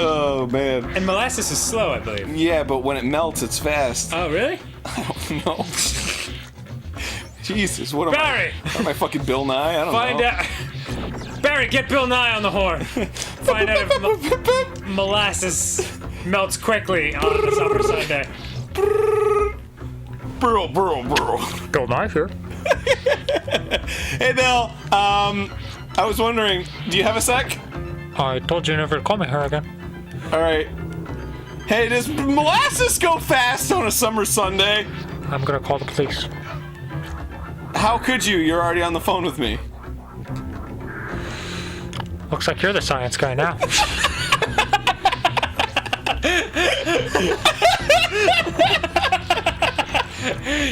Oh, man. And molasses is slow, I believe. Yeah, but when it melts, it's fast. Oh, really? I don't know. Jesus, what am Barry! Am I fucking Bill Nye? I don't Find know. out. Barry, get Bill Nye on the horn. Find out if molasses melts quickly on a summer Sunday. Bro. Bill Nye here. Hey, Bill. I was wondering, do you have a sec? I told you never to call me here again. All right. Hey, does molasses go fast on a summer Sunday? I'm gonna call the police. How could you? You're already on the phone with me. Looks like you're the science guy now.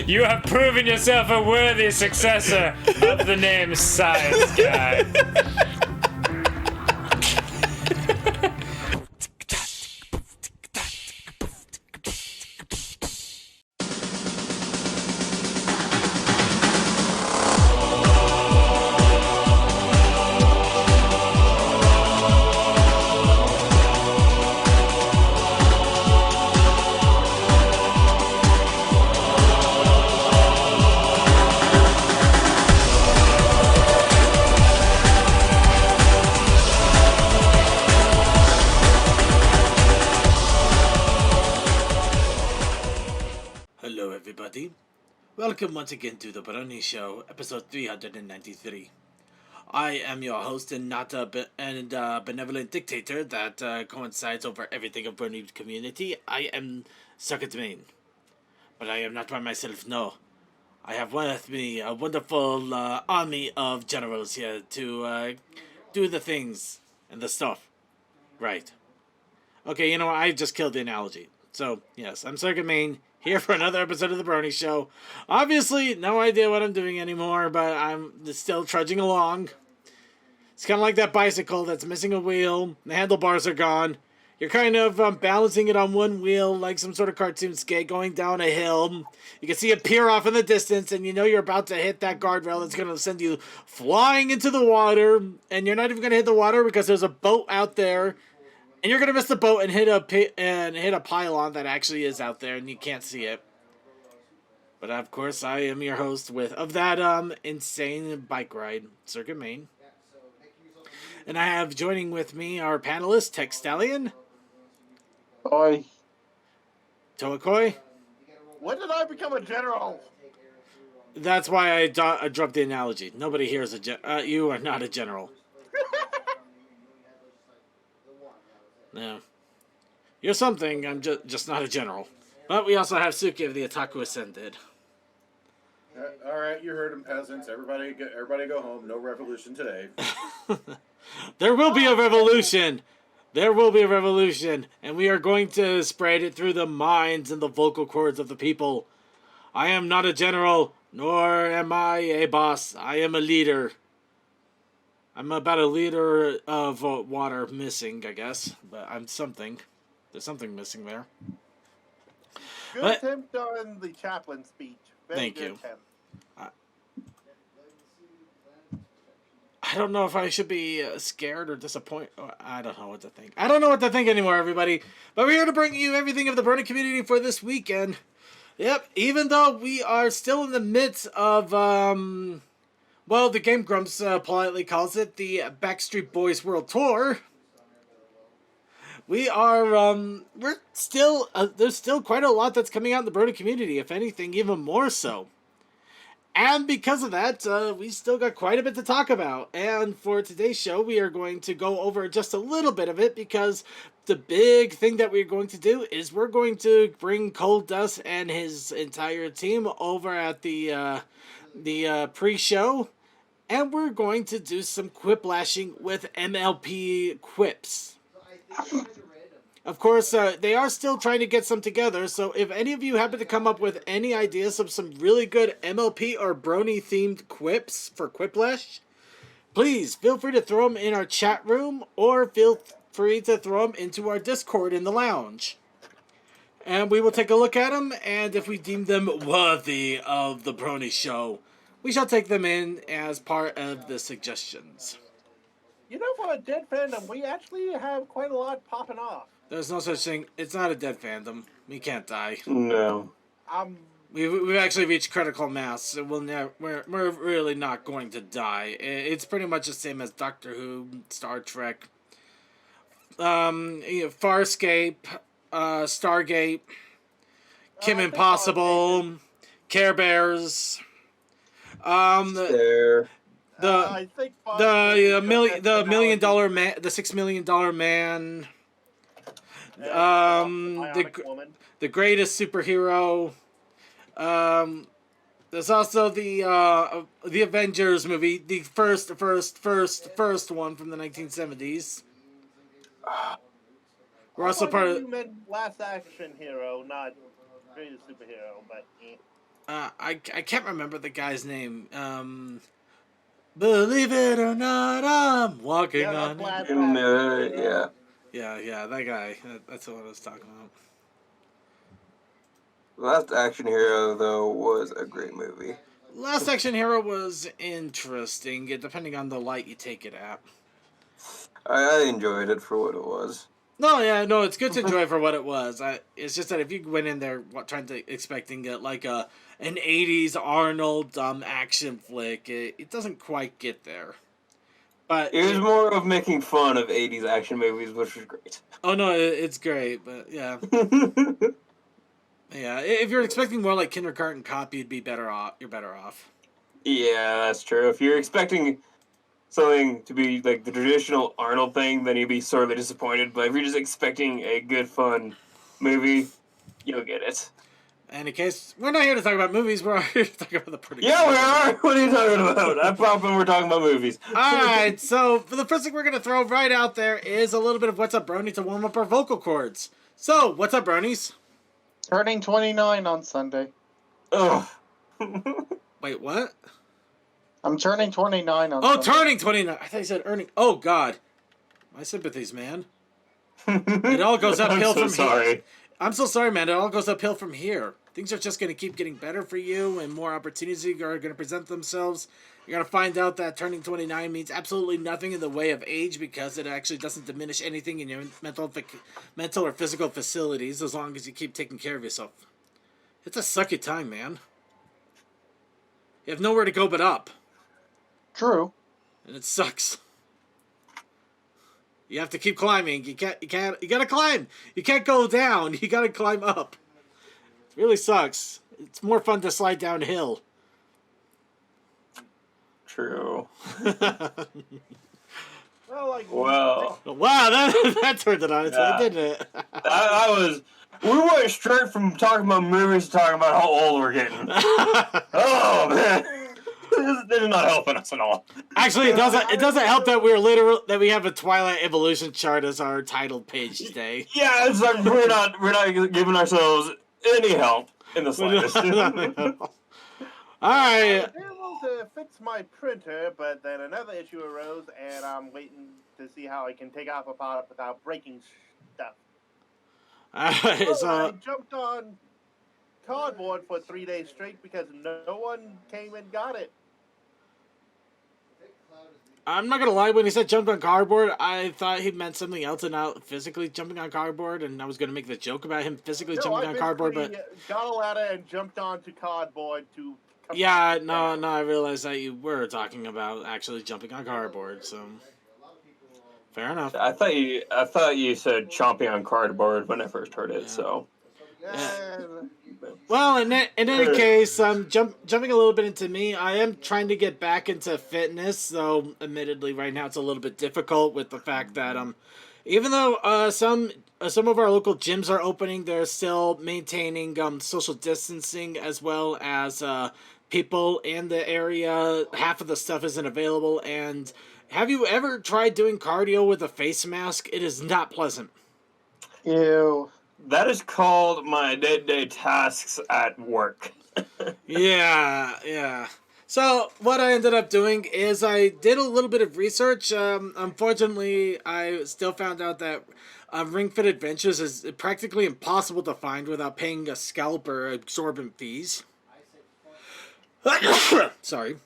You have proven yourself a worthy successor of the name Science Guy. Hello everybody, welcome once again to the Brony Show, episode 393. I am your host and benevolent dictator that coincides over everything of Brony community. I am Circuit Main, but I am not by myself, no. I have with me a wonderful army of generals here to do the things and the stuff. Right. Okay, you know what, I just killed the analogy. So, yes, I'm Circuit Main, here for another episode of The Brony Show. Obviously, no idea what I'm doing anymore, but I'm still trudging along. It's kind of like that bicycle that's missing a wheel. The handlebars are gone. You're kind of balancing it on one wheel like some sort of cartoon skate going down a hill. You can see it peer off in the distance, and you know you're about to hit that guardrail that's going to send you flying into the water. And you're not even going to hit the water because there's a boat out there. And you're gonna miss the boat and hit a pylon that actually is out there, and you can't see it. But of course, I am your host of that insane bike ride, Circuit Main. And I have joining with me our panelist, Tech Stallion. Oi. Toakoi. When did I become a general? That's why I dropped the analogy. Nobody here is you are not a general. No. You're something, I'm just not a general. But we also have Suki of the Otaku Ascended. All right, you heard him, peasants. Everybody go home. No revolution today. There will be a revolution. There will be a revolution. And we are going to spread it through the minds and the vocal cords of the people. I am not a general, nor am I a boss. I am a leader. I'm about a liter of water missing, I guess. But I'm something. There's something missing there. Good But, attempt on the chaplain speech. Very thank good you. attempt. I don't know if I should be scared or disappointed. I don't know what to think. I don't know what to think anymore, everybody. But we're here to bring you everything of the Brony community for this weekend. Yep, even though we are still in the midst of, well, the Game Grumps politely calls it the Backstreet Boys World Tour. We are, we're still, there's still quite a lot that's coming out in the Brony community, if anything, even more so. And because of that, we still got quite a bit to talk about. And for today's show, we are going to go over just a little bit of it because the big thing that we're going to do is we're going to bring Cold Dust and his entire team over at the pre-show. And we're going to do some quiplashing with MLP quips. Of course, they are still trying to get some together, so if any of you happen to come up with any ideas of some really good MLP or Brony-themed quips for Quiplash, please feel free to throw them in our chat room, or feel free to throw them into our Discord in the lounge. And we will take a look at them, and if we deem them worthy of the Brony Show, we shall take them in as part of the suggestions. You know, for a dead fandom, we actually have quite a lot popping off. There's no such thing. It's not a dead fandom. We can't die. No. We've actually reached critical mass, so we're really not going to die. It's pretty much the same as Doctor Who, Star Trek, Farscape, Stargate, Kim I think Impossible, Care Bears, There. I think the $1 million man, the $6 million man, Bionic Woman. the greatest superhero. There's also the Avengers movie, the first one from the 1970s. We're also part of. You meant Last Action Hero, not Greatest Superhero, but. I can't remember the guy's name. Believe it or not, I'm walking on. Yeah. Yeah, that guy. That's what I was talking about. Last Action Hero, though, was a great movie. Last Action Hero was interesting, depending on the light you take it at. I enjoyed it for what it was. No, it's good to enjoy for what it was. It's just that if you went in there expecting like an '80s Arnold action flick, it doesn't quite get there. But It was more of making fun of 80s action movies, which was great. oh no, it's great. But yeah, yeah. If you're expecting more like Kindergarten Cop, you'd be better off. You're better off. Yeah, that's true. If you're expecting something to be like the traditional Arnold thing, then you'd be sorely disappointed. But if you're just expecting a good, fun movie, you'll get it. And in case we're not here to talk about movies, we're here to talk about the producer. Yeah, we are! What are you talking about? I'm popping, we're talking about movies. Alright, so for the first thing we're going to throw right out there is a little bit of What's Up, Brony to warm up our vocal cords. So, what's up, Bronies? Turning 29 on Sunday. Ugh. Wait, what? I'm turning 29 on Oh, Sunday. turning 29. I thought you said earning. Oh, God. My sympathies, man. It all goes uphill I'm so from sorry. here. I'm so sorry, man. It all goes uphill from here. Things are just going to keep getting better for you, and more opportunities are going to present themselves. You're going to find out that turning 29 means absolutely nothing in the way of age, because it actually doesn't diminish anything in your mental or physical facilities as long as you keep taking care of yourself. It's a sucky time, man. You have nowhere to go but up. True. And it sucks. You have to keep climbing. You gotta climb. You can't go down. You gotta climb up. It really sucks. It's more fun to slide downhill. True. Well, Well, Wow, that turned it on its Yeah. way, didn't it? we went straight from talking about movies to talking about how old we're getting. Oh, man. This is not helping us at all. Actually, it doesn't help that that we have a Twilight Evolution chart as our title page today. Yeah, it's like we're not giving ourselves any help in the slightest. All I right. was able to fix my printer, but then another issue arose, and I'm waiting to see how I can take off a product without breaking stuff. All right. I So jumped on cardboard for 3 days straight because no one came and got it. I'm not gonna lie. When he said jumped on cardboard, I thought he meant something else and not physically jumping on cardboard. And I was gonna make the joke about him physically jumping on cardboard, but got a ladder and jumped onto cardboard to. come yeah, back no, down. I realized that you were talking about actually jumping on cardboard. So fair enough. I thought you said chomping on cardboard when I first heard it. Yeah. So Well, in any case, jumping a little bit into me. I am trying to get back into fitness, though admittedly right now it's a little bit difficult with the fact that even though some of our local gyms are opening, they're still maintaining social distancing, as well as people in the area. Half of the stuff isn't available. And have you ever tried doing cardio with a face mask? It is not pleasant. Ew. that is called my day-to-day tasks at work. Yeah. So what I ended up doing is I did a little bit of research. Unfortunately, I still found out that Ring Fit Adventures is practically impossible to find without paying a scalp or exorbitant fees. Sorry.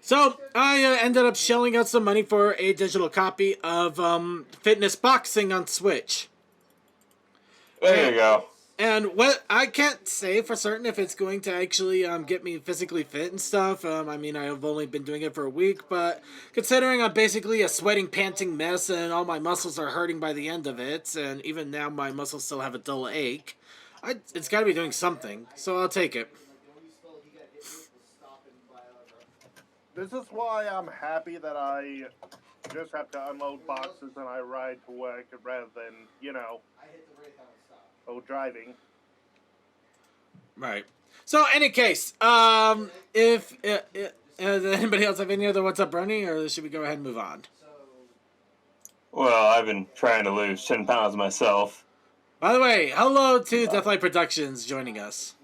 So I ended up shelling out some money for a digital copy of Fitness Boxing on Switch. There you go. And what I can't say for certain if it's going to actually get me physically fit and stuff. I mean, I've only been doing it for a week, but considering I'm basically a sweating, panting mess and all my muscles are hurting by the end of it, and even now my muscles still have a dull ache, it's got to be doing something, so I'll take it. This is why I'm happy that I just have to unload boxes and I ride to work rather than, driving. Right. So, any case, if does anybody else have any other What's Up, Brony, or should we go ahead and move on? Well, I've been trying to lose 10 pounds myself. By the way, hello to Deathlight Productions joining us.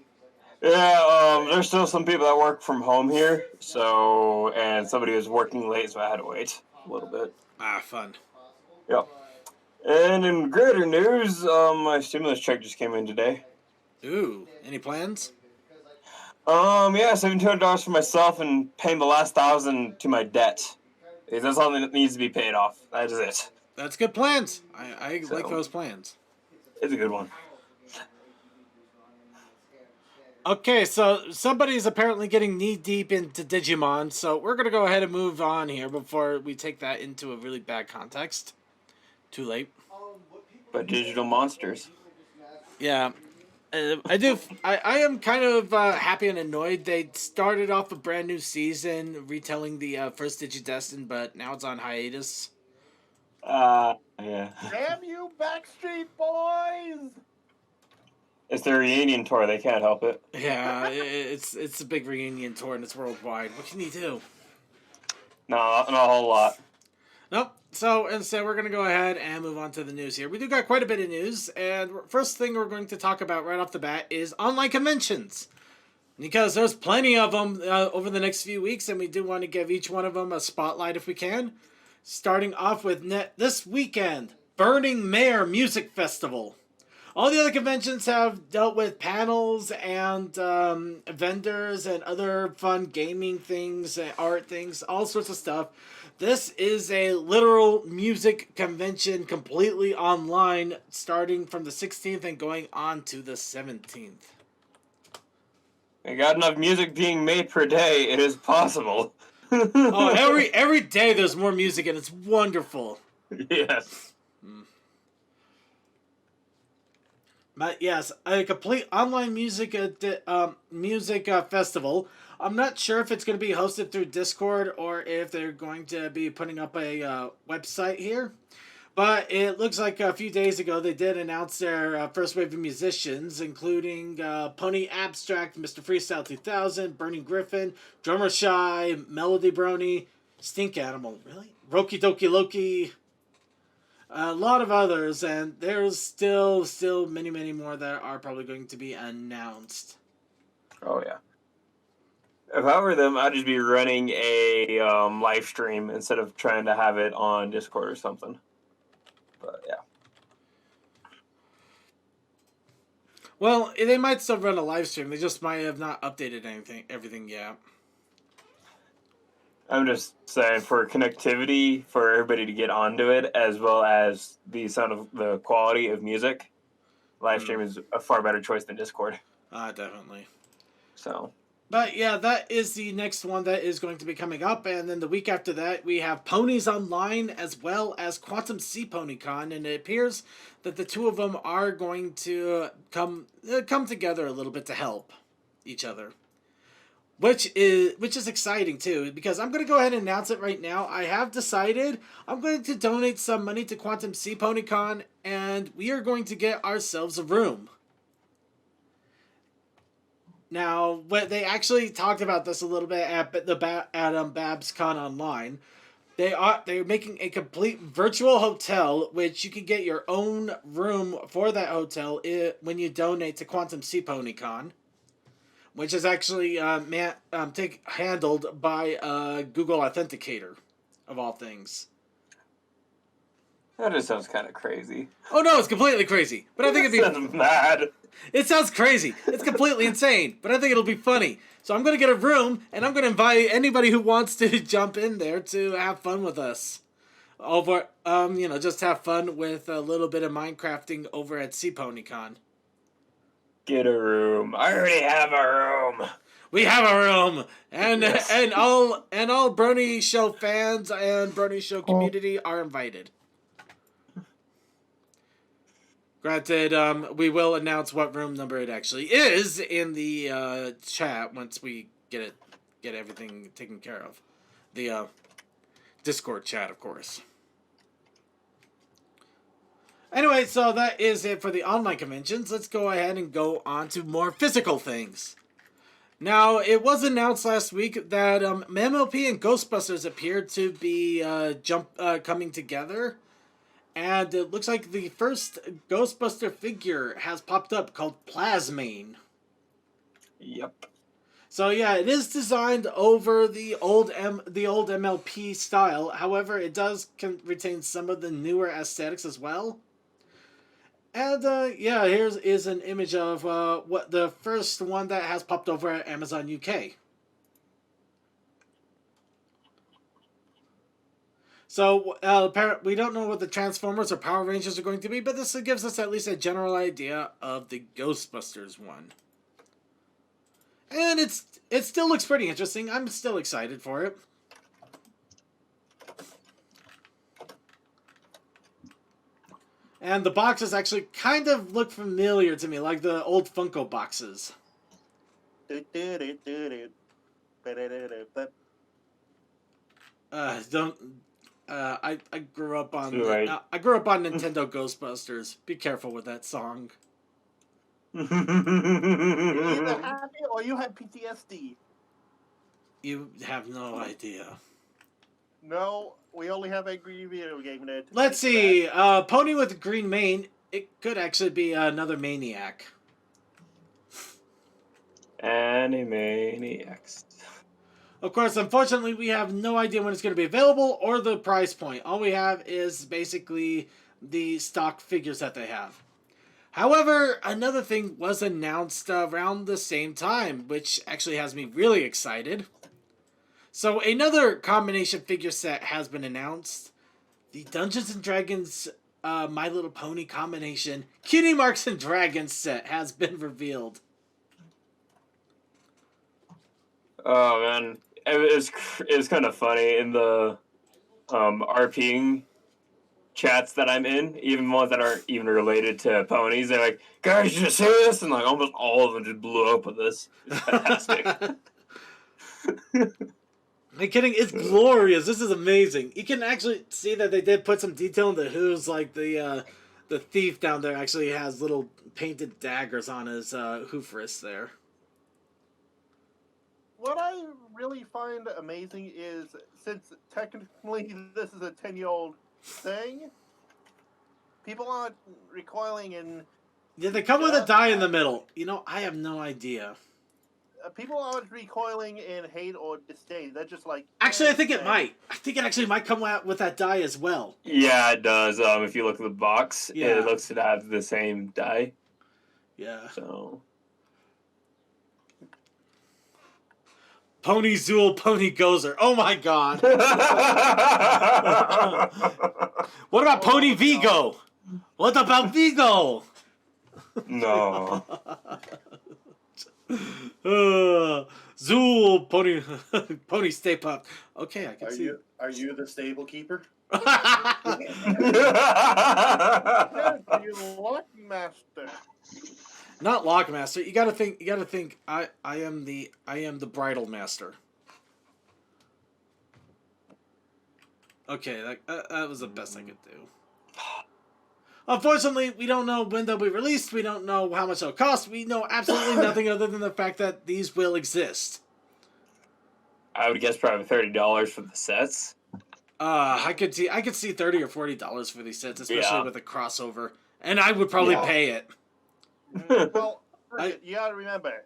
Yeah, there's still some people that work from home here, and somebody was working late, so I had to wait a little bit. Ah, fun. Yep. And in greater news, my stimulus check just came in today. Ooh, any plans? Yeah, $1,700 for myself and paying the last $1,000 to my debt. Because that's all that needs to be paid off. That is it. That's good plans. I like those plans. It's a good one. Okay, so somebody's apparently getting knee-deep into Digimon, so we're going to go ahead and move on here before we take that into a really bad context. Too late. But digital monsters. Yeah. I am kind of happy and annoyed. They started off a brand new season retelling the first Digidestin, but now it's on hiatus. Yeah. Damn you, Backstreet Boys! It's their reunion tour. They can't help it. Yeah, it's a big reunion tour and it's worldwide. What can you do? No, not a whole lot. Nope. So instead, we're going to go ahead and move on to the news here. We do got quite a bit of news, and first thing we're going to talk about right off the bat is online conventions. Because there's plenty of them over the next few weeks, and we do want to give each one of them a spotlight if we can. Starting off with this weekend, Burning Mare Music Festival. All the other conventions have dealt with panels and vendors and other fun gaming things, art things, all sorts of stuff. This is a literal music convention completely online, starting from the 16th and going on to the 17th. We got enough music being made per day. It is possible. Oh, every day there's more music and it's wonderful. Yes. But yes, a complete online music festival. I'm not sure if it's going to be hosted through Discord or if they're going to be putting up a website here. But it looks like a few days ago they did announce their first wave of musicians, including Pony Abstract, Mr. Freestyle 2000, Burning Griffin, Drummer Shy, Melody Brony, Stink Animal, really? Roki Doki Loki, a lot of others, and there's still many more that are probably going to be announced. Oh, yeah. If I were them, I'd just be running a live stream instead of trying to have it on Discord or something. But, yeah. Well, they might still run a live stream. They just might have not updated everything yet. I'm just saying, for connectivity, for everybody to get onto it, as well as the sound of the quality of music, live stream is a far better choice than Discord. Definitely. So. But yeah, that is the next one that is going to be coming up, and then the week after that we have Ponies Online as well as Quantum Sea PonyCon, and it appears that the two of them are going to come together a little bit to help each other, which is exciting too. Because I'm going to go ahead and announce it right now. I have decided I'm going to donate some money to Quantum Sea PonyCon, and we are going to get ourselves a room. Now, what they actually talked about this a little bit at BabsCon Online. They're making a complete virtual hotel, which you can get your own room for that hotel when you donate to Quantum Sea PonyCon, which is actually handled by Google Authenticator, of all things. That just sounds kind of crazy. Oh no, it's completely crazy. But I think it'd be. Sounds mad. It sounds crazy. It's completely insane. But I think it'll be funny. So I'm gonna get a room, and I'm gonna invite anybody who wants to jump in there to have fun with us. Over, just have fun with a little bit of Minecrafting over at CPonyCon. Get a room. I already have a room. We have a room, and Yes. and all Brony Show fans and Brony Show community are invited. Granted, we will announce what room number it actually is in the chat once we get everything taken care of. The Discord chat, of course. Anyway, so that is it for the online conventions. Let's go ahead and go on to more physical things. Now, it was announced last week that MLP and Ghostbusters appeared to be coming together. And it looks like the first Ghostbuster figure has popped up called Plasmane. Yep. So yeah, it is designed over the old MLP style. However, it does retain some of the newer aesthetics as well. And here is an image of what the first one that has popped over at Amazon UK. So we don't know what the Transformers or Power Rangers are going to be, but this gives us at least a general idea of the Ghostbusters one. And it still looks pretty interesting. I'm still excited for it. And the boxes actually kind of look familiar to me, like the old Funko boxes. I grew up on I grew up on Nintendo Ghostbusters. Be careful with that song. You're either happy or you have PTSD. You have no idea. No, we only have angry video game nerd. Let's see. Pony with green mane. It could actually be another maniac. Animaniacs. Of course, unfortunately, we have no idea when it's going to be available or the price point. All we have is basically the stock figures that they have. However, another thing was announced around the same time, which actually has me really excited. So another combination figure set has been announced. The Dungeons & Dragons My Little Pony combination Cutie Marks and Dragons set has been revealed. Oh man, it was kind of funny in the RPing chats that I'm in, even ones that aren't even related to ponies. They're like, "Guys, you just see this?" And like almost all of them just blew up with this. It's fantastic. I'm kidding, it's glorious. This is amazing. You can actually see that they did put some detail into who's like the thief down there actually has little painted daggers on his hoof wrist there. What I really find amazing is, since technically this is a 10-year-old thing, people aren't recoiling in... Yeah, they come with a die in the middle. You know, I have no idea. People aren't recoiling in hate or disdain. They're just like... Actually, I think it might. I think it actually might come out with that die as well. Yeah, it does. If you look at the box, Yeah. it looks to have the same die. Yeah. So... Pony Zool, Pony Gozer. Oh my god. What about Pony Vigo? What about Vigo? No. Zool, Pony Stay Puft. Okay, I can see. Are you the stable keeper? it. Yes, you luck master. Not Lockmaster. You gotta think. I am the bridal master. Okay, that was the best I could do. Unfortunately, we don't know when they'll be released. We don't know how much they'll cost. We know absolutely nothing other than the fact that these will exist. I would guess probably $30 for the sets. I could see $30 or $40 for these sets, especially Yeah. with a crossover, and I would probably pay it. Well, you gotta remember,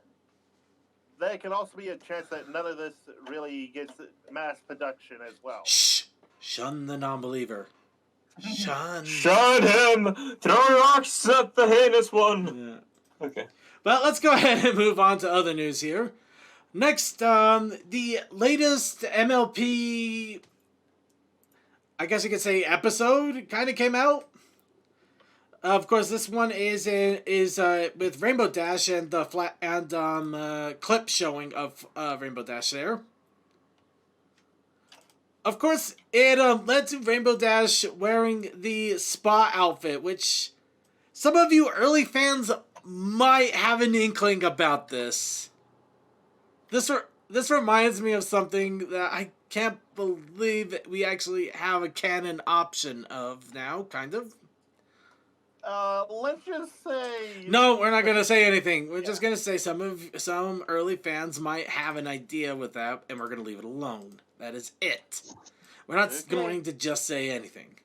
there can also be a chance that none of this really gets mass production as well. Shh! Shun the non-believer. Sean. Shun him! Throw rocks at the heinous one! Yeah. Okay. But let's go ahead and move on to other news here. Next, the latest MLP, I guess you could say, episode kind of came out. Of course, this one is with Rainbow Dash and the clip showing of Rainbow Dash there. Of course, it led to Rainbow Dash wearing the spa outfit, which some of you early fans might have an inkling about this. This reminds me of something that I can't believe that we actually have a canon option of now, kind of. Let's just say. No, we're not gonna say anything. We're just gonna say some early fans might have an idea with that, and we're gonna leave it alone. That is it. We're not going to just say anything.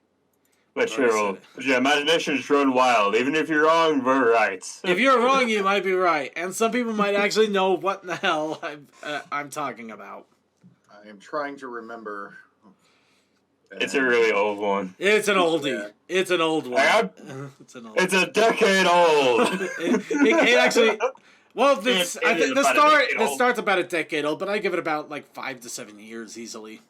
Let Already your said your imaginations run wild. Even if you're wrong, we're right. If you're wrong, you might be right, and some people might actually know what in the hell I'm talking about. I am trying to remember. It's a really old one. It's an oldie. Yeah. It's an old one. It's an old. It's a decade old. It actually. Well, this, I It think is the about a start decade the old. start's about a decade old, but I give it about like 5 to 7 years easily.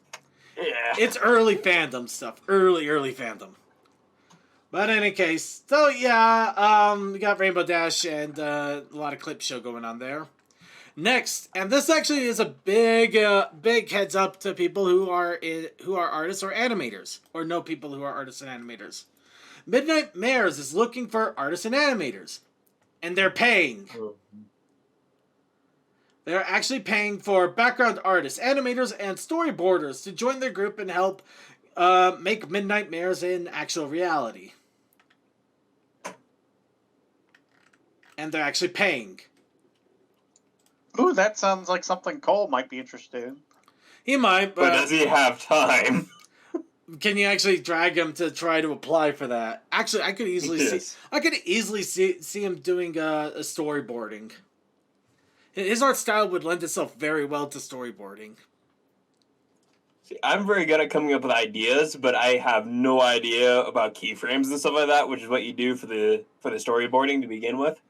Yeah. It's early fandom stuff. Early fandom. But in any case, so yeah, we got Rainbow Dash and a lot of clip show going on there. Next, and this actually is a big heads up to people who are artists or animators, or know people who are artists and animators. Midnight Mares is looking for artists and animators, and they're paying. They're actually paying for background artists, animators, and storyboarders to join their group and help make Midnight Mares an actual reality. And they're actually paying. Ooh, that sounds like something Cole might be interested in. He might, But but does he have time? can you actually drag him to try to apply for that? Actually, I could easily Yes. see him doing a storyboarding. His art style would lend itself very well to storyboarding. See, I'm very good at coming up with ideas, but I have no idea about keyframes and stuff like that, which is what you do for the storyboarding to begin with.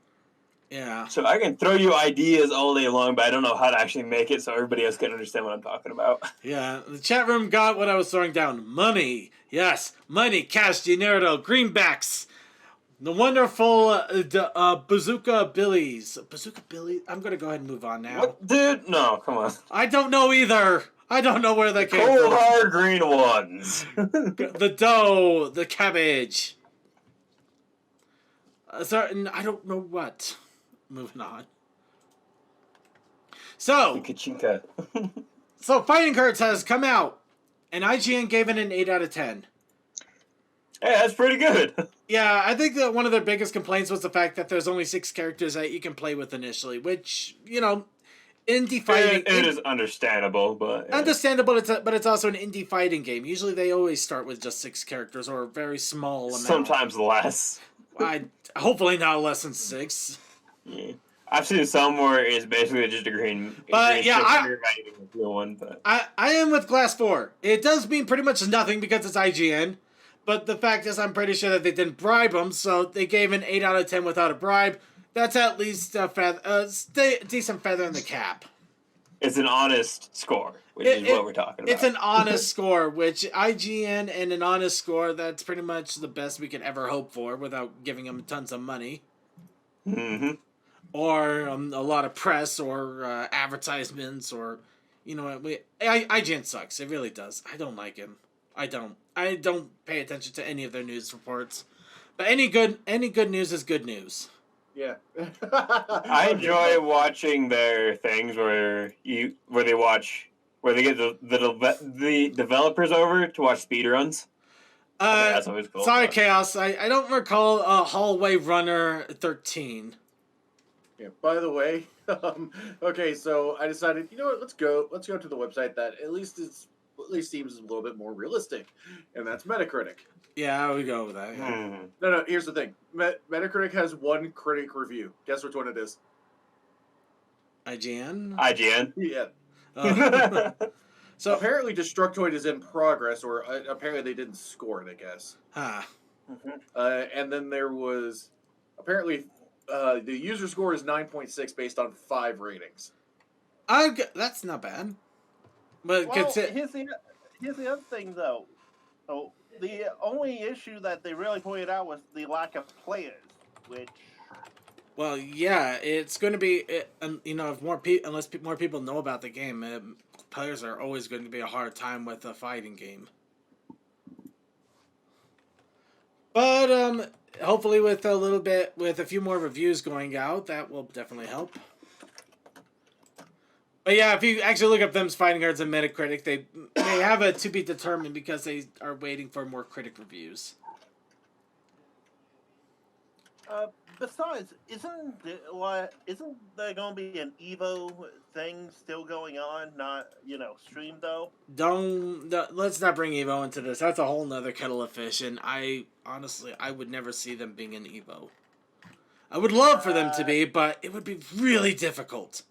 Yeah. So I can throw you ideas all day long, but I don't know how to actually make it so everybody else can understand what I'm talking about. Yeah, the chat room got what I was throwing down. Money. Yes, money, cash, dinero, greenbacks. The wonderful Bazooka Billies. Bazooka Billy? I'm going to go ahead and move on now. What, dude? No, come on. I don't know either. I don't know where that came Cold from. hard green ones. The dough, the cabbage. Certain, I don't know what. Moving on. So, Chinka. Fighting Cards has come out, and IGN gave it an 8 out of 10. Hey, that's pretty good. Yeah, I think that one of their biggest complaints was the fact that there's only 6 characters that you can play with initially, which, you know, indie fighting... It is understandable, but... Yeah. Understandable, but it's also an indie fighting game. Usually they always start with just 6 characters or a very small amount. Sometimes less. Hopefully not less than 6. Yeah. I've seen some where it's basically just a green... But, green yeah, chip you're not even a blue one, but... I am with Glass 4. It does mean pretty much nothing because it's IGN. But the fact is, I'm pretty sure that they didn't bribe them, so they gave an 8 out of 10 without a bribe. That's at least a decent feather in the cap. It's an honest score, which is what we're talking about. It's an honest score, which IGN and an honest score, that's pretty much the best we could ever hope for without giving them tons of money. Mm-hmm. Or a lot of press or advertisements or, you know what, IGN sucks. It really does. I don't like him. I don't pay attention to any of their news reports. But any good news is good news. Yeah. I enjoy watching their things where they get the developers over to watch speedruns. That's always cool. Sorry, Chaos. I don't recall Hallway Runner 13. Yeah. By the way, okay, so I decided, you know what? Let's go to the website that at least seems a little bit more realistic, and that's Metacritic. Yeah, I would go with that. Yeah. No. Here's the thing. Metacritic has one critic review. Guess which one it is? IGN? IGN. Yeah. So, apparently Destructoid is in progress, or apparently they didn't score it, I guess. And then there was apparently the user score is 9.6 based on 5 ratings. that's not bad. But Well, here's the other thing, though. So the only issue that they really pointed out was the lack of players, which. Well, yeah, it's going to be, if unless more people know about the game, players are always going to be a hard time with a fighting game. But hopefully, with a few more reviews going out, that will definitely help. But yeah, if you actually look up them's fighting cards on Metacritic, they have a to be determined because they are waiting for more critic reviews. Besides, isn't there going to be an Evo thing still going on? Not streamed though. Let's not bring Evo into this. That's a whole nother kettle of fish, and I would never see them being an Evo. I would love for them to be, but it would be really difficult.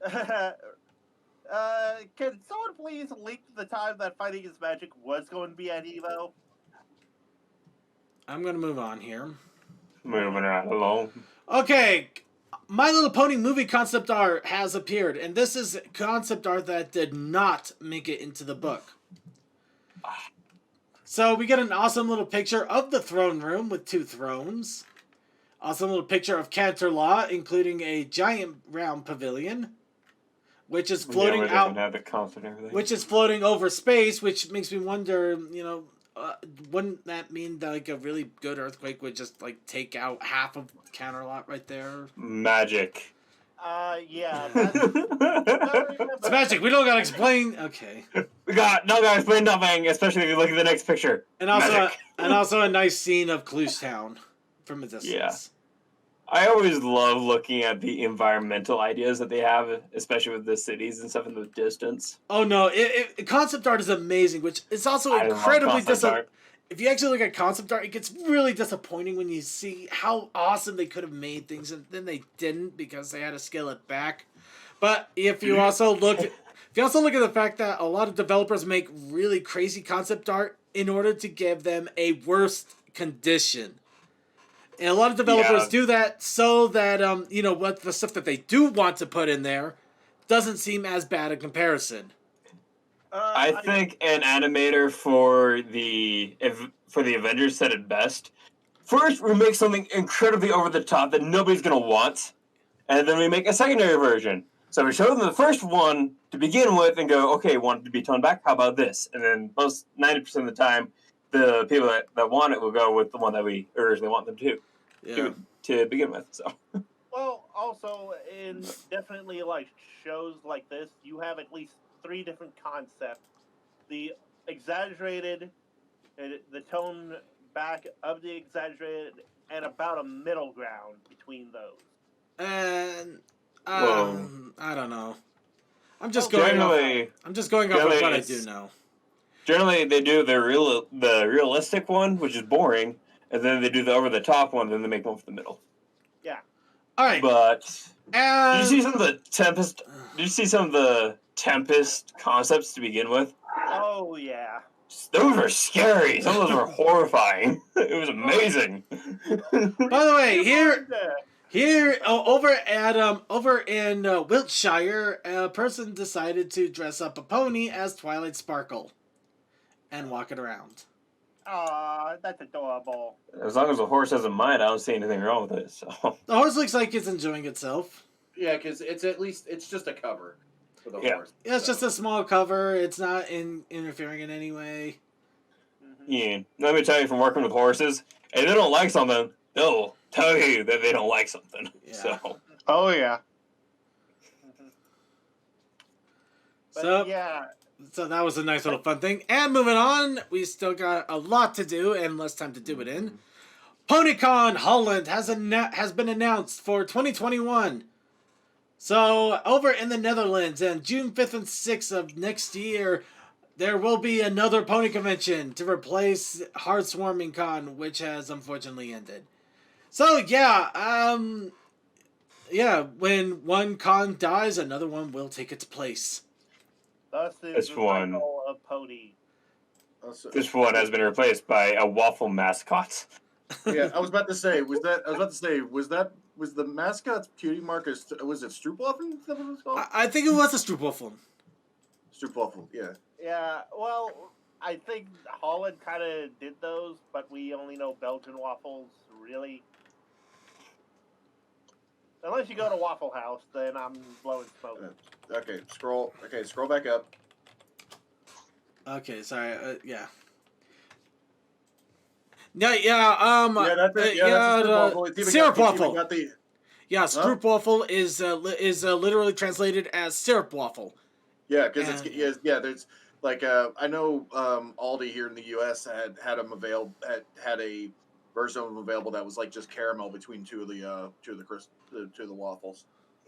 Can someone please link the time that Fighting is Magic was going to be at Evo? I'm gonna move on here. Moving right along. Okay, My Little Pony movie concept art has appeared, and this is concept art that did not make it into the book. So we get an awesome little picture of the throne room with 2 thrones. Awesome little picture of Canterlot, including a giant round pavilion, which is floating which is floating over space, which makes me wonder, wouldn't that mean that like a really good earthquake would just like take out half of Canterlot right there? Magic. Yeah. It's magic. We don't gotta explain. Okay. We gotta explain nothing, especially if you look at the next picture. And also a nice scene of Clustown from a distance. Yeah. I always love looking at the environmental ideas that they have, especially with the cities and stuff in the distance. Oh no, concept art is amazing, which is also incredibly disappointing. If you actually look at concept art, it gets really disappointing when you see how awesome they could have made things, and then they didn't because they had to scale it back. But if you also look at the fact that a lot of developers make really crazy concept art in order to give them a worse condition. And a lot of developers do that so that, what the stuff that they do want to put in there doesn't seem as bad in comparison. I think an animator for the Avengers said it best. First, we make something incredibly over the top that nobody's going to want, and then we make a secondary version. So we show them the first one to begin with and go, okay, want it to be toned back? How about this? And then most 90% of the time, the people that want it will go with the one that we originally want them to begin with. So. Well, also in definitely like shows like this, you have at least 3 different concepts: the exaggerated, the tone back of the exaggerated, and about a middle ground between those. And I don't know. I'm just going off of what I do know. Generally, they do the realistic one, which is boring, and then they do the over the top one, and then they make one for the middle. Yeah. All right. But did you see some of the Tempest? Did you see some of the Tempest concepts to begin with? Oh yeah. Those were scary. Some of those were horrifying. It was amazing. By the way, over in Wiltshire, a person decided to dress up a pony as Twilight Sparkle and walk it around. Aw, that's adorable. As long as the horse doesn't mind, I don't see anything wrong with it. So. The horse looks like it's enjoying itself. Yeah, because it's just a cover for the horse. Yeah, it's just a small cover. It's not interfering in any way. Mm-hmm. Yeah, let me tell you from working with horses, if they don't like something, they'll tell you that they don't like something. Yeah. So. Oh yeah. Mm-hmm. But So that was a nice little fun thing. And moving on, we still got a lot to do and less time to do it in. PonyCon Holland has been announced for 2021. So over in the Netherlands, and June 5th and 6th of next year, there will be another pony convention to replace Heartswarming Con, which has unfortunately ended. So when one con dies, another one will take its place. Thus is This the one. cycle of Pony. This one has been replaced by a waffle mascot. Yeah, I was about to say, was the mascot's cutie mark? Was it Stroopwafel? Is that what it was called? I think it was a Stroopwafel. Stroopwafel, yeah. Yeah, well, I think Holland kind of did those, but we only know Belgian waffles, really. Unless you go to Waffle House, then I'm blowing smoke. Okay, scroll back up. Okay, sorry. Yeah. That's it. Syrup waffle. Got the, Yeah, Stroop waffle is literally translated as syrup waffle. yeah, because there's like I know Aldi here in the U.S. had them available, had a version of them available that was like just caramel between two of the waffles.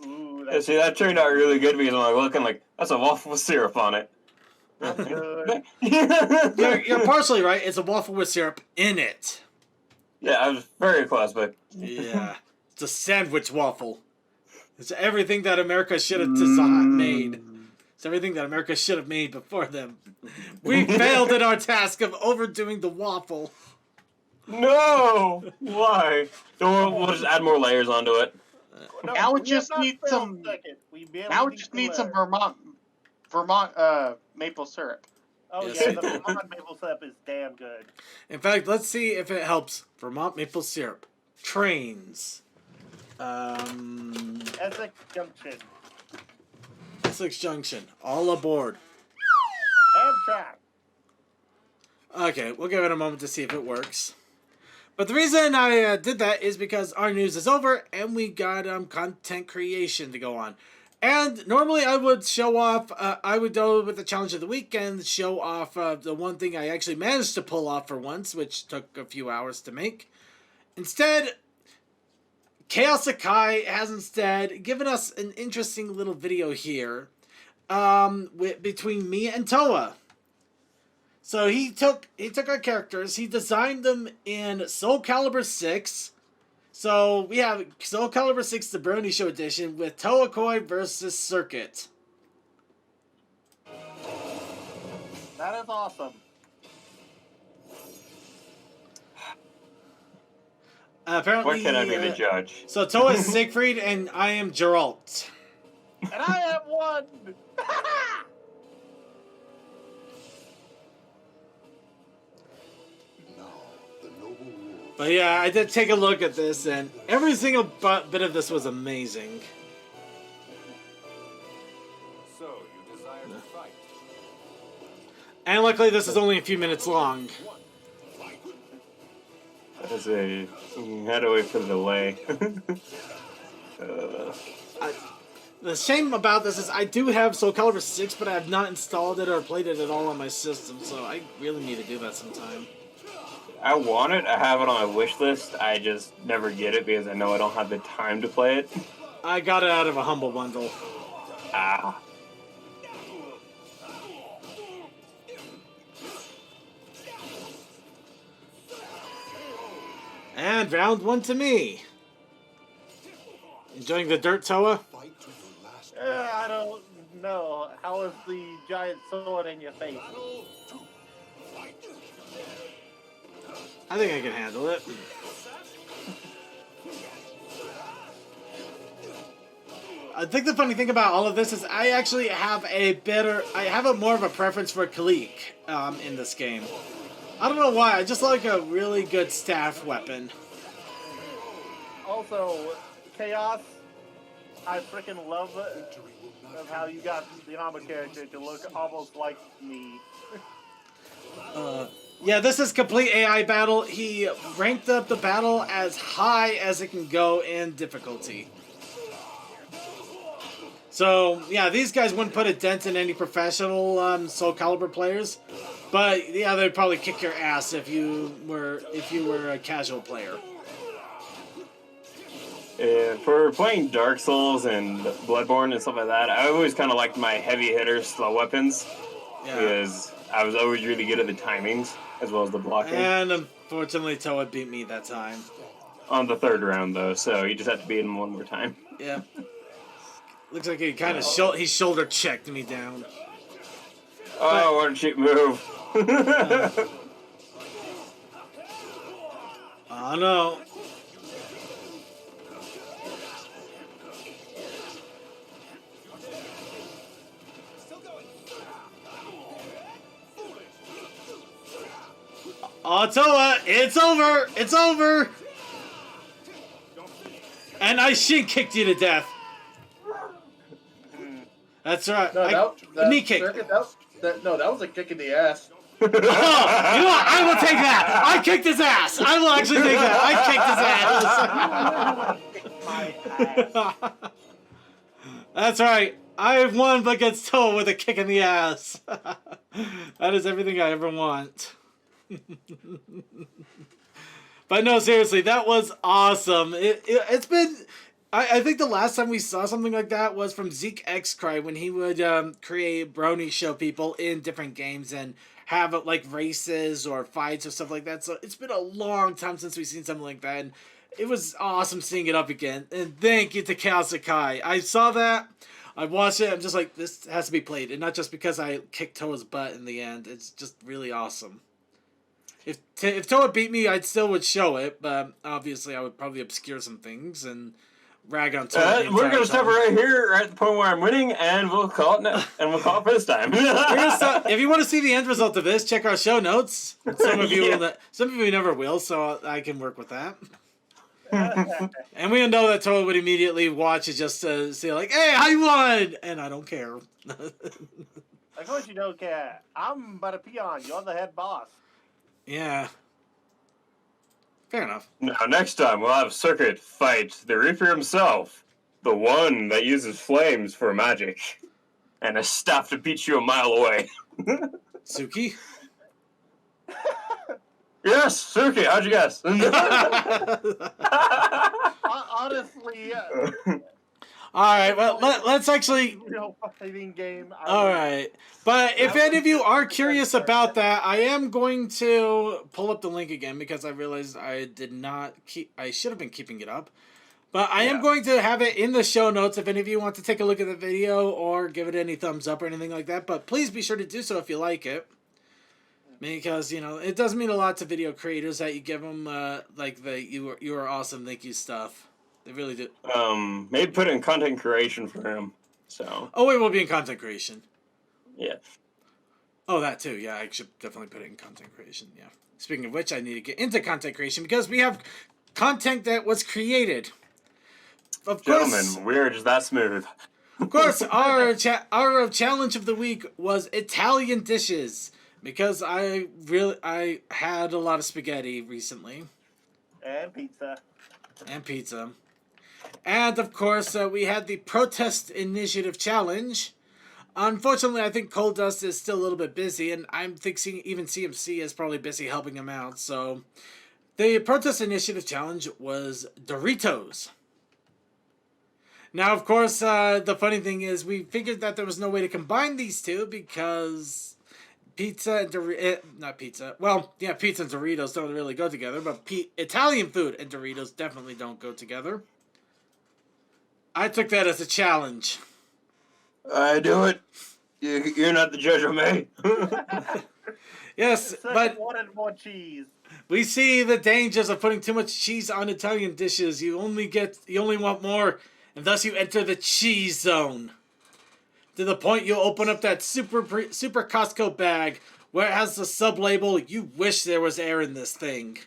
Ooh, Yeah, see, that turned out really good because I'm like looking like that's a waffle with syrup on it. that's good. You're partially right. It's a waffle with syrup in it. Yeah, I was very close, but Yeah, it's a sandwich waffle. It's everything that America should have made. It's everything that America should have made before them. We failed in our task of overdoing the waffle. no, why? We'll just add more layers onto it. No, Now we have just not need failed some- second. We barely Now we just need some Vermont maple syrup. Oh Yes, yeah, we the do. Vermont maple syrup is damn good. In fact, let's see if it helps. Vermont maple syrup. Trains. Essex Junction. Essex Junction. All aboard. Amtrak. Okay, we'll give it a moment to see if it works. But the reason I did that is because our news is over and we got content creation to go on. And normally I would show off, I would go with the challenge of the week and show off the one thing I actually managed to pull off for once, which took a few hours to make. Instead, Chaos Sakai has instead given us an interesting little video here between me and Toa. So he took our characters, he designed them in Soul Calibur 6. So we have Soul Calibur 6, the Brony Show edition, with Toa Koi versus Circuit. That is awesome. Apparently, Where can I be the judge? So Toa is Siegfried and I am Geralt. And I have won! But yeah, I did take a look at this, and every single bit of this was amazing. So, you desire to fight? And luckily, this is only a few minutes long. That's a had to wait for the delay. The shame about this is I do have Soul Calibur 6, but I have not installed it or played it at all on my system, so I really need to do that sometime. I want it. I have it on my wish list. I just never get it because I know I don't have the time to play it. I got it out of a Humble Bundle. Ah. And round one to me. Enjoying the dirt, Toa? I don't know. How is the giant sword in your face? I think I can handle it. I think the funny thing about all of this is I actually have more of a preference for Kalik in this game. I don't know why, I just like a really good staff weapon. Also, Chaos, I freaking love it of how you got the Yama character to look almost like me. Yeah, this is complete AI battle. He ranked up the battle as high as it can go in difficulty. So, yeah, these guys wouldn't put a dent in any professional Soul Calibur players. But, yeah, they'd probably kick your ass if you were a casual player. For playing Dark Souls and Bloodborne and stuff like that, I always kind of liked my heavy hitter slow weapons. Yeah. Because I was always really good at the timings as well as the blocking. And unfortunately, Toa beat me that time. On the third round, though, so you just have to beat him one more time. Yeah. Looks like he kind of he shoulder checked me down. Oh, what a cheap move. Oh no. Ottawa, it's over! It's over! And I shin kicked you to death. That's right. No, knee kick. Circuit, that was a kick in the ass. Oh, you know what? I will take that. I kicked his ass. I will actually take that. I kicked his ass. That's right. I've won against Toa with a kick in the ass. That is everything I ever want. But no, seriously, that was awesome. It's been... I think the last time we saw something like that was from Zeke X-Cry when he would create Brony show people in different games and have like races or fights or stuff like that. So it's been a long time since we've seen something like that. And it was awesome seeing it up again. And thank you to Cal Sakai. I saw that. I watched it. I'm just like, this has to be played. And not just because I kicked Toa's butt in the end. It's just really awesome. If Toa beat me, I still would show it. But obviously I would probably obscure some things and rag on Toa. We're going to stop right here, right at the point where I'm winning, and we'll call it for this time. If you want to see the end result of this, check our show notes. Some of you never will, so I can work with that. And we know that Toa would immediately watch it just to say like, "Hey, I won!" And I don't care. Of course you don't care. I'm but a peon. You're the head boss. Yeah. Fair enough. Now, next time, we'll have Circuit fight the Reaper himself. The one that uses flames for magic. And a staff to beat you a mile away. Suki? Yes, Suki, how'd you guess? Honestly, Alright, well, let's actually... real fighting game. Alright. But if any of you are curious about that, I am going to pull up the link again because I realized I did not keep... I should have been keeping it up. But I am going to have it in the show notes if any of you want to take a look at the video or give it any thumbs up or anything like that. But please be sure to do so if you like it. Because, you know, it does mean a lot to video creators that you give them, like, the you are awesome, thank you stuff. They really do. Maybe put it in content creation for him. So. Oh, it will be in content creation. Yeah. Oh, that too. Yeah, I should definitely put it in content creation. Yeah. Speaking of which, I need to get into content creation because we have content that was created. Of course, gentlemen, we're just that smooth. Of course, our challenge of the week was Italian dishes because I had a lot of spaghetti recently. And pizza. And of course, we had the Protest Initiative Challenge. Unfortunately, I think Cold Dust is still a little bit busy, and I'm thinking even CMC is probably busy helping him out. So, the Protest Initiative Challenge was Doritos. Now, of course, the funny thing is we figured that there was no way to combine these two because pizza and pizza and Doritos don't really go together, but Italian food and Doritos definitely don't go together. I took that as a challenge. I do it. You're not the judge of me. Yes, but wanted more cheese. We see the dangers of putting too much cheese on Italian dishes. You only want more, and thus you enter the cheese zone. To the point you open up that super Costco bag where it has the sub-label, "You wish there was air in this thing."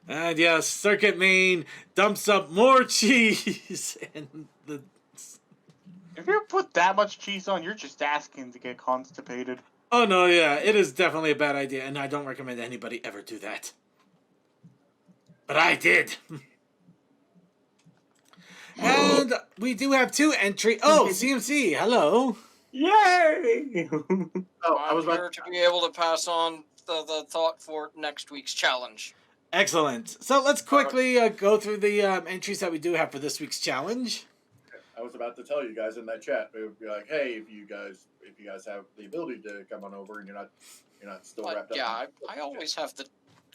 And yes, Circuit Main dumps up more cheese. If you put that much cheese on, you're just asking to get constipated. Oh no, yeah, it is definitely a bad idea, and I don't recommend anybody ever do that. But I did. And we do have two entry. Oh, CMC, hello. Yay! I was here to be able to pass on the thought for next week's challenge. Excellent. So let's quickly go through the entries that we do have for this week's challenge. I was about to tell you guys in that chat. It would be like, hey, if you guys have the ability to come on over and you're not still wrapped up. Yeah, I always have the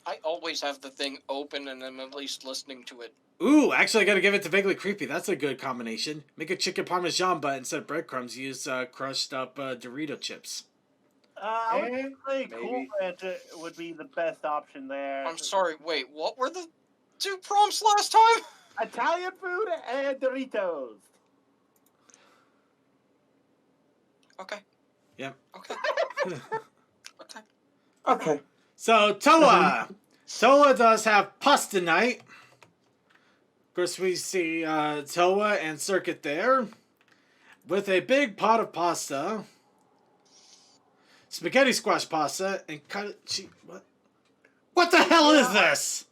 I always have the thing open and I'm at least listening to it. Ooh, actually, I gotta give it to Vaguely Creepy. That's a good combination. Make a chicken parmesan, but instead of breadcrumbs, use crushed up Dorito chips. I would say Cool Ranch would be the best option there. I'm sorry, wait, what were the 2 prompts last time? Italian food and Doritos. Okay. Yep. Okay. Okay. Okay. So, Toa. Toa does have pasta night. Of course, we see Toa and Circuit there with a big pot of pasta, spaghetti squash pasta, and what? What the hell is this?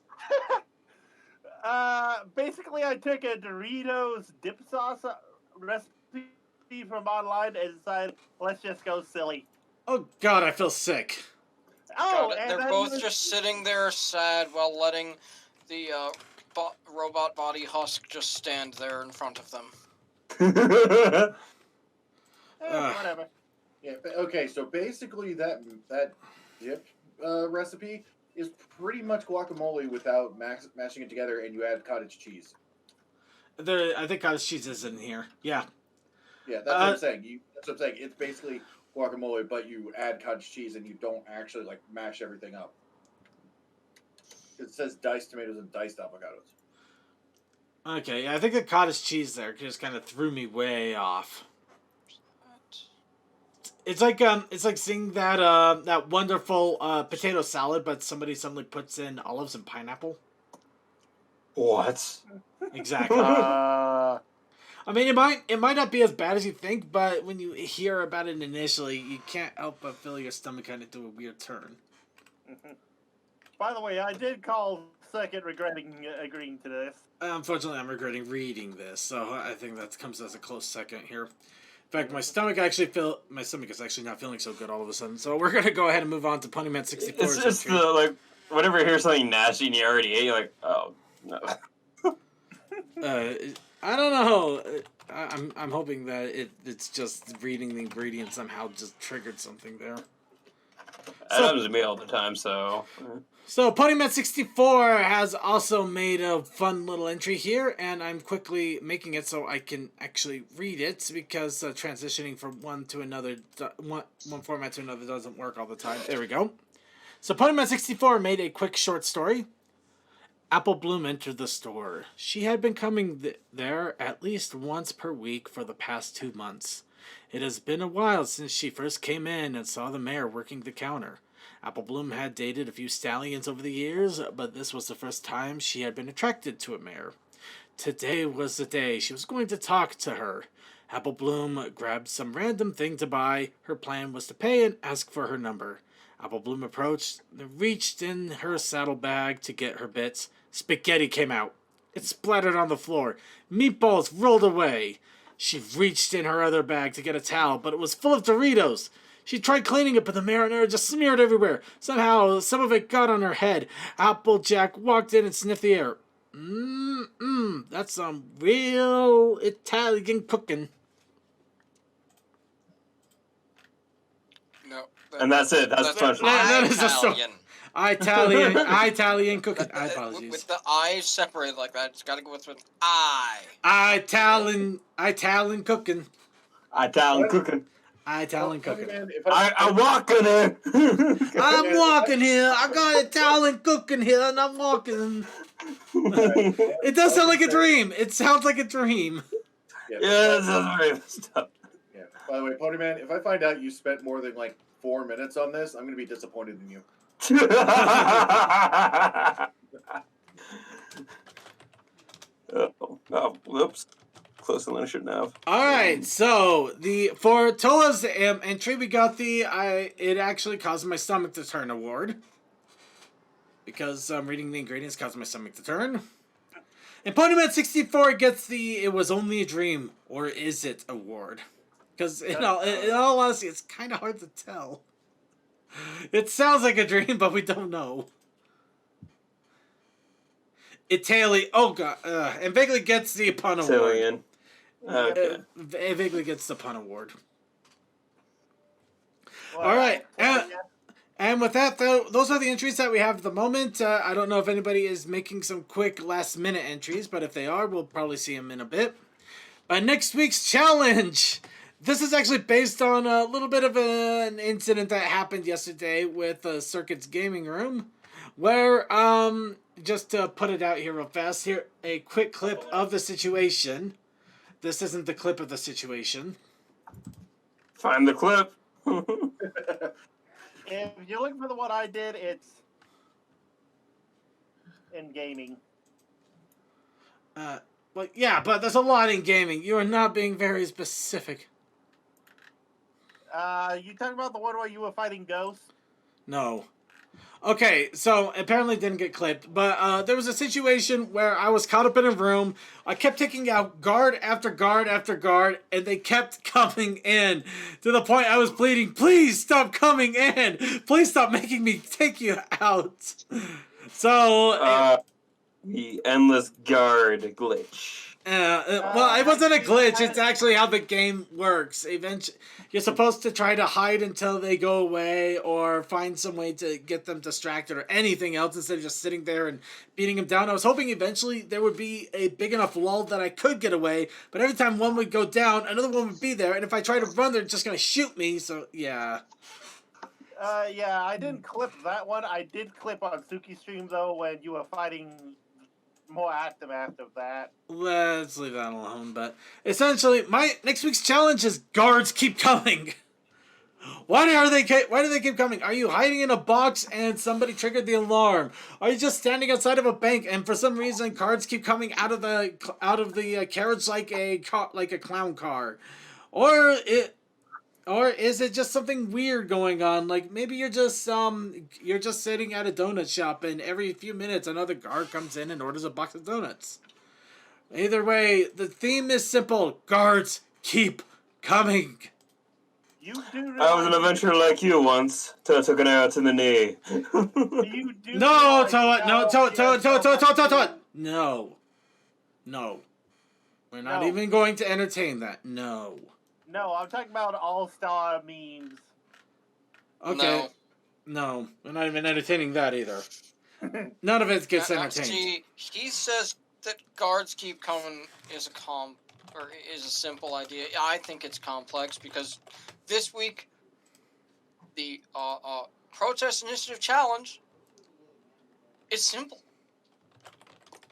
Basically, I took a Doritos dip sauce recipe from online and decided, let's just go silly. Oh God, I feel sick. Oh, God, they're both just sitting there sad while letting the robot body husk just stand there in front of them. Whatever. Yeah. Okay. So basically, that dip recipe is pretty much guacamole without mashing it together, and you add cottage cheese. I think cottage cheese is in here. Yeah. Yeah, that's what I'm saying. That's what I'm saying. It's basically guacamole, but you add cottage cheese, and you don't actually like mash everything up. It says diced tomatoes and diced avocados. Okay, yeah, I think the cottage cheese there just kind of threw me way off. It's like seeing that wonderful potato salad, but somebody suddenly puts in olives and pineapple. What? Exactly. I mean, it might not be as bad as you think, but when you hear about it initially, you can't help but feel your stomach kind of do a weird turn. By the way, I did call second regretting agreeing to this. Unfortunately, I'm regretting reading this, so I think that comes as a close second here. In fact, my stomach is actually not feeling so good all of a sudden. So we're gonna go ahead and move on to Ponyman 64. It's just the whenever you hear something nasty and you already ate, you're like, oh no. I don't know. I'm hoping that it's just reading the ingredients somehow just triggered something there. That happens to me all the time, so. So Ponyman 64 has also made a fun little entry here, and I'm quickly making it so I can actually read it because transitioning from one format to another doesn't work all the time. There we go. So Ponyman 64 made a quick short story. Apple Bloom entered the store. She had been coming there at least once per week for the past 2 months. It has been a while since she first came in and saw the mayor working the counter. Apple Bloom had dated a few stallions over the years, but this was the first time she had been attracted to a mare. Today was the day she was going to talk to her. Apple Bloom grabbed some random thing to buy. Her plan was to pay and ask for her number. Apple Bloom approached, reached in her saddlebag to get her bits. Spaghetti came out. It splattered on the floor. Meatballs rolled away. She reached in her other bag to get a towel, but it was full of Doritos. She tried cleaning it, but the marinara just smeared everywhere. Somehow, some of it got on her head. Applejack walked in and sniffed the air. That's some real Italian cooking. No. And that's it. That's punchline. That is a story. Italian cooking. I apologize. With the I's separated like that, it's got to go with I. Italian cooking. Italian cooking. Italian cooking. I'm walking here. I'm walking here. I got Italian cooking here, and I'm walking. It does sound like a dream. It sounds like a dream. Yeah, that sounds very messed up. Yeah. By the way, Ponyman, if I find out you spent more than 4 minutes on this, I'm gonna be disappointed in you. Oh, whoops. Closer than I shouldn't have. Alright, so for Toa's entry, we got it actually caused my stomach to turn award. Because reading the ingredients caused my stomach to turn. And Ponyman 64 gets it was only a dream, or is it award? Because in all honesty, it's kind of hard to tell. It sounds like a dream, but we don't know. Italian. Oh god. And vaguely gets the pun award. Italian. Okay. Vaguely gets the pun award. Well, All right. And with that, though, those are the entries that we have at the moment. I don't know if anybody is making some quick last-minute entries, but if they are, we'll probably see them in a bit. Next week's challenge. This is actually based on a little bit of an incident that happened yesterday with Circuit's Gaming Room, where, just to put it out here real fast, here, a quick clip of the situation. This isn't the clip of the situation. Find the clip. If you're looking for the one I did, it's in gaming. Well, yeah, but there's a lot in gaming. You are not being very specific. You talking about the one where you were fighting ghosts? No. Okay, so apparently it didn't get clipped, but there was a situation where I was caught up in a room. I kept taking out guard after guard after guard, and they kept coming in to the point I was pleading, please stop coming in. Please stop making me take you out. So... the endless guard glitch. Well, it wasn't a glitch. It's actually how the game works. Eventually, you're supposed to try to hide until they go away, or find some way to get them distracted, or anything else instead of just sitting there and beating them down. I was hoping eventually there would be a big enough lull that I could get away, but every time one would go down, another one would be there, and if I try to run, they're just gonna shoot me. So yeah. Yeah, I didn't clip that one. I did clip on Suki's stream though when you were fighting more active after that. Let's leave that alone. But essentially, my next week's challenge is guards keep coming. Why do they keep coming? Are you hiding in a box and somebody triggered the alarm? Are you just standing outside of a bank and for some reason guards keep coming out of the carriage like a clown car, or is it just something weird going on? Like maybe you're just sitting at a donut shop and every few minutes another guard comes in and orders a box of donuts. Either way, the theme is simple. Guards keep coming. You do I was an adventurer like you once till I took an arrow to the knee. You do No, Toa, no. No. We're not even going to entertain that. No. No, I'm talking about all-star memes. Okay. No, we're not even entertaining that either. None of it gets entertained. See, he says that guards keep coming is a simple idea. I think it's complex because this week the protest initiative challenge is simple.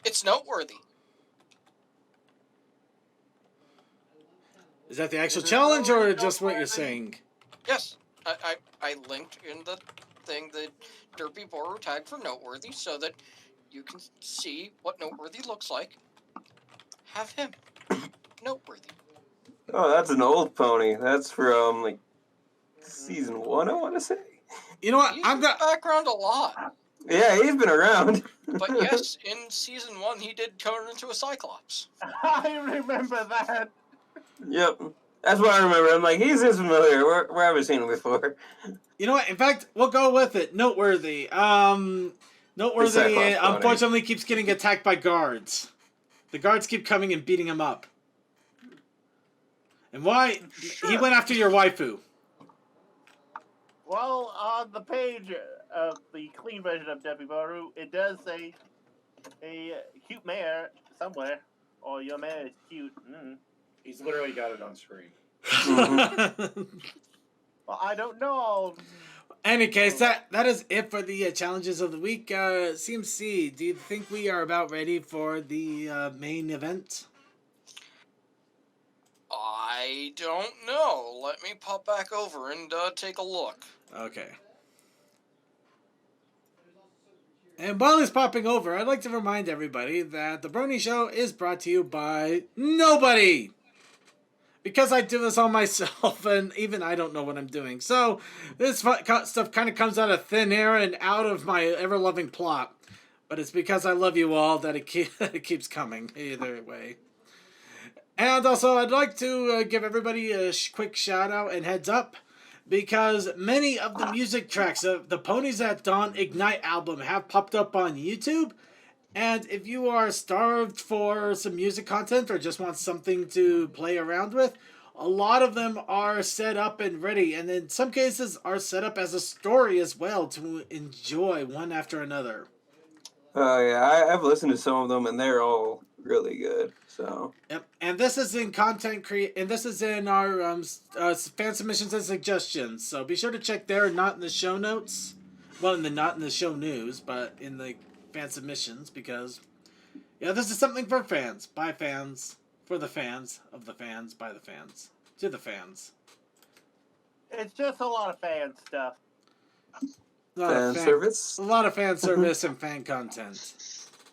It's noteworthy. Is that the actual challenge or just what you're saying? Yes, I linked in the thing the Derpy Boru tag for noteworthy so that you can see what noteworthy looks like. Have him. Noteworthy. Oh, that's an old pony. That's from like season 1, I want to say. You know what? He's in the background a lot. Yeah, he's been around. But yes, in season 1 he did turn into a Cyclops. I remember that. Yep. That's what I remember. I'm like, he's this familiar. Where have I seen him before? You know what? In fact, we'll go with it. Noteworthy. Noteworthy, unfortunately, keeps getting attacked by guards. The guards keep coming and beating him up. And why? Sure. He went after your waifu. Well, on the page of the clean version of Debbie Baru, it does say a cute mare somewhere, or your mare is cute. Mm. He's literally got it on screen. Well, I don't know. Any case, that is it for the challenges of the week. CMC, do you think we are about ready for the main event? I don't know. Let me pop back over and take a look. Okay. And while he's popping over, I'd like to remind everybody that the Brony Show is brought to you by nobody! Because I do this all myself, and even I don't know what I'm doing. So, this stuff kind of comes out of thin air and out of my ever-loving plot. But it's because I love you all that it keeps coming, either way. And also, I'd like to give everybody a quick shout-out and heads up, because many of the music tracks of the Ponies at Dawn Ignite album have popped up on YouTube. And if you are starved for some music content or just want something to play around with, a lot of them are set up and ready, and in some cases are set up as a story as well to enjoy one after another. Oh yeah, I've listened to some of them, and they're all really good. So. Yep, and this is in and this is in our fan submissions and suggestions. So be sure to check there, not in the show notes, well, not in the show news, but in the fan submissions, because this is something for fans, by fans, for the fans, of the fans, by the fans, to the fans. It's just a lot of fan stuff. Fan service? A lot of fan service and fan content.